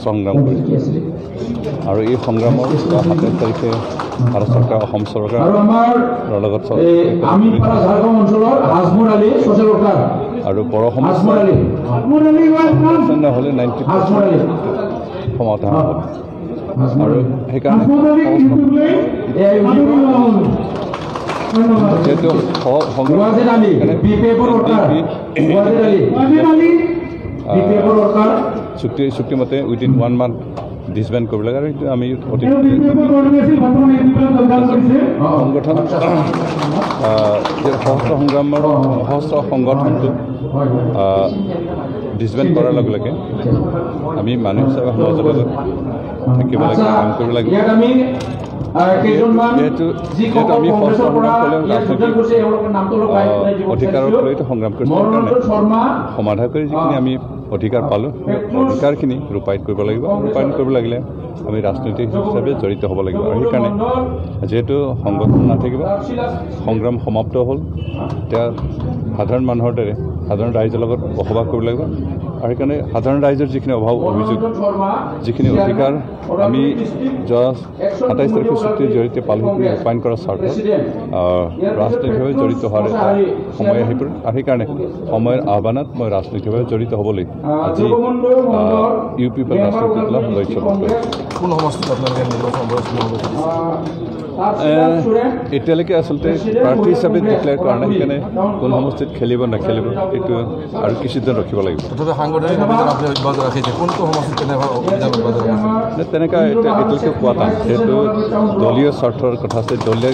সংগ্ৰাম কৰিছে আৰু এই সংগ্ৰামৰ 27 তাৰিখে ভাৰত চৰকাৰ অসম চৰকাৰৰ লগত আৰু বড়ো সমস্যা নহ'লে 90% সমাধান হ'ব আৰু সেইকাৰণে যেহেতু চুক্তিমতে উইদিন 1 month ডিছবেণ্ড কৰিব লাগে আৰু এইটো আমি সংগঠন সশস্ত্ৰ সংগঠনটো ডিছবেণ্ড কৰাৰ লগে লগে আমি মানুহ হিচাপে সমাজৰ লগত থাকিব লাগে কাম কৰিব লাগে যিহেতু আমি সশস্ত্ৰ সংগ্ৰাম কৰিলে ৰাজনৈতিক অধিকাৰৰ লৈতো সংগ্ৰাম কৰিছোঁ সেইকাৰণে সমাধা কৰি যিখিনি আমি অধিকাৰ পালোঁ সেই অধিকাৰখিনি ৰূপায়িত কৰিব লাগিব ৰূপায়ন কৰিব লাগিলে আমি ৰাজনৈতিক হিচাপে জড়িত হ'ব লাগিব আৰু সেইকাৰণে যেহেতু সংগঠন নাথাকিব সংগ্ৰাম সমাপ্ত হ'ল এতিয়া সাধাৰণ মানুহৰ দৰে সাধাৰণ ৰাইজৰ লগত বসবাস কৰিব লাগিব আৰু সেইকাৰণে সাধাৰণ ৰাইজৰ যিখিনি অভাৱ অভিযোগ যিখিনি অধিকাৰ আমি যোৱা 27 তাৰিখে চুক্তিৰ জৰিয়তে পালোঁ সেইখিনি ৰূপায়ন কৰাৰ স্বাৰ্থত ৰাজনৈতিকভাৱে জড়িত হোৱাৰ এটা সময় আহি পৰে আৰু সেইকাৰণে সময়ৰ আহ্বানত মই ৰাজনৈতিকভাৱে জড়িত হ'বলৈ আজি ইউ পি পি এল ৰাজনৈতিক দলত লক্ষ্য কোন সমষ্টিত আপোনালোকে এতিয়ালৈকে আচলতে প্ৰাৰ্থী হিচাপে ডিক্লেয়াৰ কৰা নাই সেইকাৰণে কোন সমষ্টিত খেলিব নেখেলিব এইটো আৰু কিছুদিন ৰখিব লাগিব তথাপি সাংগঠনিক অভিযান আপুনি অব্যাহত ৰাখিছে কোনটো সমষ্টিত তেনেকুৱা অভিযান অব্যাহত ৰাখিছে তেনেকুৱা এতিয়ালৈকে কোৱা টান যিহেতু দলীয় স্বাৰ্থৰ কথা আছে দলীয়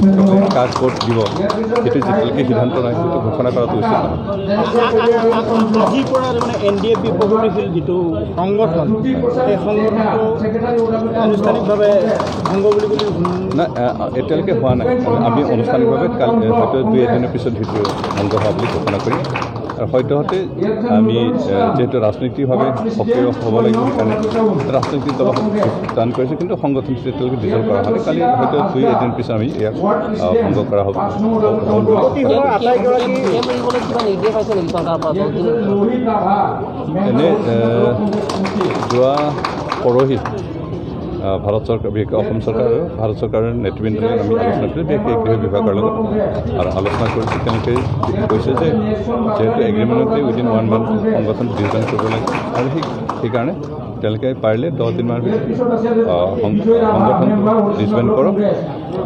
কাক ক'ত দিব সেইটো যেতিয়ালৈকে সিদ্ধান্ত নাই সেইটো ঘোষণা কৰাটো উচিত নহয় আজিৰ পৰা মানে NDF প্ৰগতিশীল যিটো সংগঠন সেই সংগঠনটো আনুষ্ঠানিকভাৱে ভংগ বুলি নাই এতিয়ালৈকে হোৱা নাই আমি আনুষ্ঠানিকভাৱে হয়তো 2-1 দিনৰ পিছত সেইটো ভংগ হোৱা বুলি ঘোষণা কৰিম আৰু সদ্যহতে আমি যেহেতু ৰাজনৈতিকভাৱে সক্ৰিয় হ'ব লাগিব সেইকাৰণে ৰাজনৈতিক দলক যোগদান কৰিছোঁ কিন্তু সংগঠনটো এতিয়ালৈকে ডিজলভ কৰা হোৱা নাই কালি হয়তো 2-1 দিন পিছত আমি ইয়াক ভংগ কৰা হ'ব এনে যোৱা পৰহি ভাৰত চৰকাৰ বিশেষকৈ অসম চৰকাৰ আৰু ভাৰত চৰকাৰৰ নেতৃবৃন্দৰ লগত আমি আলোচনা কৰিলোঁ বিশেষকৈ গৃহ বিভাগৰ লগত আৰু আলোচনা কৰিছোঁ তেওঁলোকে কৈছে যে যিহেতু এগ্ৰিমেণ্টতে উইদিন 1 month সংগঠন ডিছবেণ্ড কৰিব লাগে আৰু সেইকাৰণে তেওঁলোকে পাৰিলে 10 দিনমান সংগঠন ডিছবেণ্ড কৰক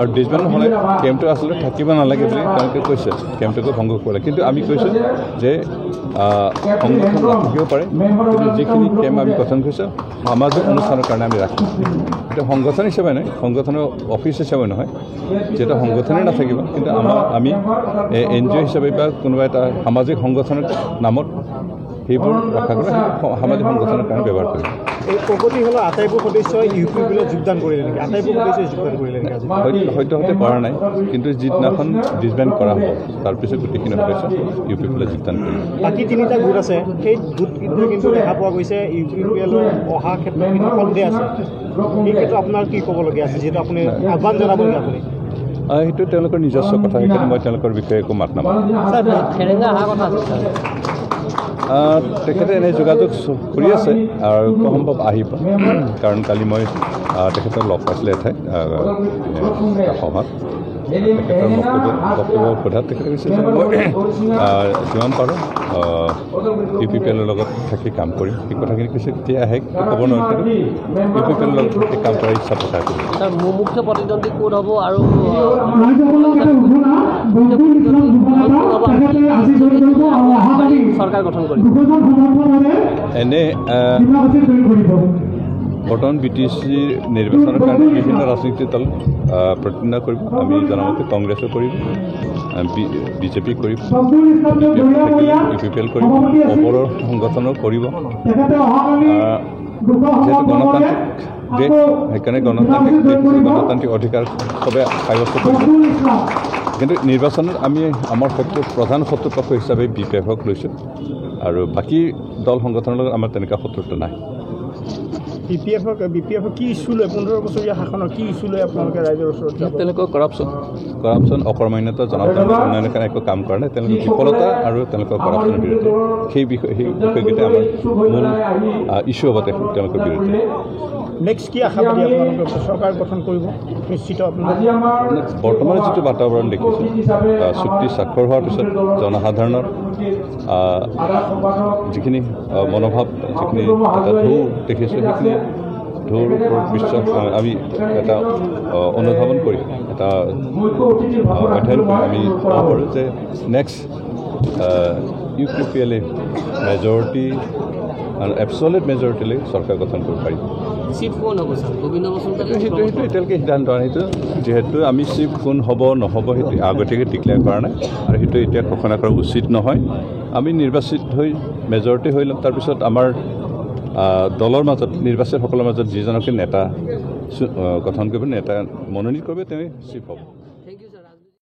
আৰু ডিছবেণ্ড নহ'লে কেম্পটো আচলতে থাকিব নালাগে বুলি তেওঁলোকে কৈছে কেম্পটোকো ভংগ কৰিব লাগে কিন্তু আমি কৈছোঁ যে সংগঠন নাথাকিব পাৰে কিন্তু যিখিনি কেম্প আমি গঠন কৰিছোঁ সামাজিক অনুষ্ঠানৰ কাৰণে আমি ৰাখিম এটা সংগঠন হিচাপে নহয় সংগঠনৰ অফিচ হিচাপে নহয় যেটা সংগঠনেই নাথাকিব কিন্তু আমি NGO হিচাপে বা কোনোবা এটা সামাজিক সংগঠনৰ নামত সেইবোৰ ৰক্ষা কৰি সামাজিক সংগঠনৰ কাৰণে ব্যৱহাৰ কৰিম এই প্ৰগতি হল আটাইবোৰ সদস্য UPPL যোগদান কৰিলে নেকি আটাইবোৰ সদস্য যোগদান কৰিলে নেকি হয়তো পৰা নাই কিন্তু যিদিনাখন ডিছবেণ্ড কৰা হ'ব তাৰপিছত গোটেইখিনি সদস্য UPPL যোগদান কৰিম বাকী 3টা গোট আছে সেই গোটকেইটা কিন্তু দেখা পোৱা গৈছে UPPL অহা ক্ষেত্ৰত কিন্তু সন্দেহ আছে এই ক্ষেত্ৰত আপোনাৰ কি ক'বলগীয়া আছে যিহেতু আপুনি আহ্বান জনাব নেকি আপুনি সেইটো তেওঁলোকৰ নিজস্ব কথা সেইকাৰণে মই তেওঁলোকৰ বিষয়ে একো মাত নামাৰোঁ তেখেতে এনে যোগাযোগ কৰি আছে আৰু সম্ভৱ আহিব কাৰণ কালি মই তেখেতক লগ পাইছিলোঁ এঠাইত সভাত তেখেতৰ বক্তব্য সোধাত তেখেতে কৈছে যে মই যিমান পাৰোঁ UPPL লগত থাকি কাম কৰিম সেই কথাখিনি কৈছে কেতিয়া আহে ক'ব নোৱাৰোঁ কিন্তু UPPL লগত থাকি কাম কৰাৰ ইচ্ছা প্ৰকাশ কৰিম মুখ্য প্ৰতিদ্বন্দ্বী কোন হ'ব আৰু চৰকাৰ গঠন কৰিব এনে বৰ্তমান BTC নিৰ্বাচনৰ কাৰণে বিভিন্ন ৰাজনৈতিক দল প্ৰতিদ্বন্দ্বিতা কৰিব আমি জনামতে কংগ্ৰেছো কৰিব BJP কৰিব UPPL কৰিব অপৰৰ সংগঠনো কৰিব যেহেতু গণতান্ত্ৰিক দেশ সেইকাৰণে গণতান্ত্ৰিক অধিকাৰ সবে সাব্যস্ত কৰিব কিন্তু নিৰ্বাচনত আমি আমাৰ প্ৰধান শত্ৰুপক্ষ হিচাপে BPF-ক লৈছোঁ আৰু বাকী দল সংগঠনৰ লগত আমাৰ তেনেকুৱা শত্ৰুতা নাই BPF কি ইছ্যু লৈ 15 বছৰীয়া শাসনৰ কি ইছ্যু লৈ আপোনালোকে ৰাইজৰ ওচৰত যাব? তেওঁলোকৰ কৰাপশ্যন অকৰ্মণ্যতা জনসাধাৰণৰ উন্নয়নৰ কাৰণে একো কাম কৰা নাই তেওঁলোকৰ বিফলতা আৰু তেওঁলোকৰ কৰাপশ্যনৰ বিৰুদ্ধে সেই বিষয়কেইটা আমাৰ মূল ইছ্যু হ'ব তেওঁলোকৰ বিৰুদ্ধে নেক্সট কি আশাবাদী আপোনালোকে চৰকাৰ গঠন কৰিব নিশ্চিত আপোনালোকে বৰ্তমানে যিটো বাতাবৰণ দেখিছোঁ চুক্তি স্বাক্ষৰ হোৱাৰ পিছত জনসাধাৰণৰ যিখিনি মনোভাৱ যিখিনি এটা ঢৌ দেখিছোঁ সেইখিনি ঢৌৰ ওপৰত বিশ্বাস আমি এটা অনুধাৱন কৰি এটা অধ্যয়ন কৰি আমি ক'ব পাৰোঁ যে নেক্সট UPPL মেজৰিটি আৰু এবছলিউট মেজৰিটিলৈ চৰকাৰ গঠন কৰিব পাৰিব চিফ কোন হ'ব ছাৰ গোবিন্দ বসুমতাৰী সেইটো এতিয়ালৈকে সিদ্ধান্ত সেইটো যিহেতু আমি চিফ কোন হ'ব নহ'ব সেইটো আগতীয়াকৈ ডিক্লেয়াৰ কৰা নাই আৰু সেইটো এতিয়া ঘোষণা কৰা উচিত নহয় আমি নিৰ্বাচিত হৈ মেজৰিটি হৈ ল'ম তাৰপিছত আমাৰ দলৰ মাজত নিৰ্বাচিতসকলৰ মাজত যিজনকে নেতা গঠন কৰিব নেতা মনোনীত কৰিব তেওঁ চিফ হ'ব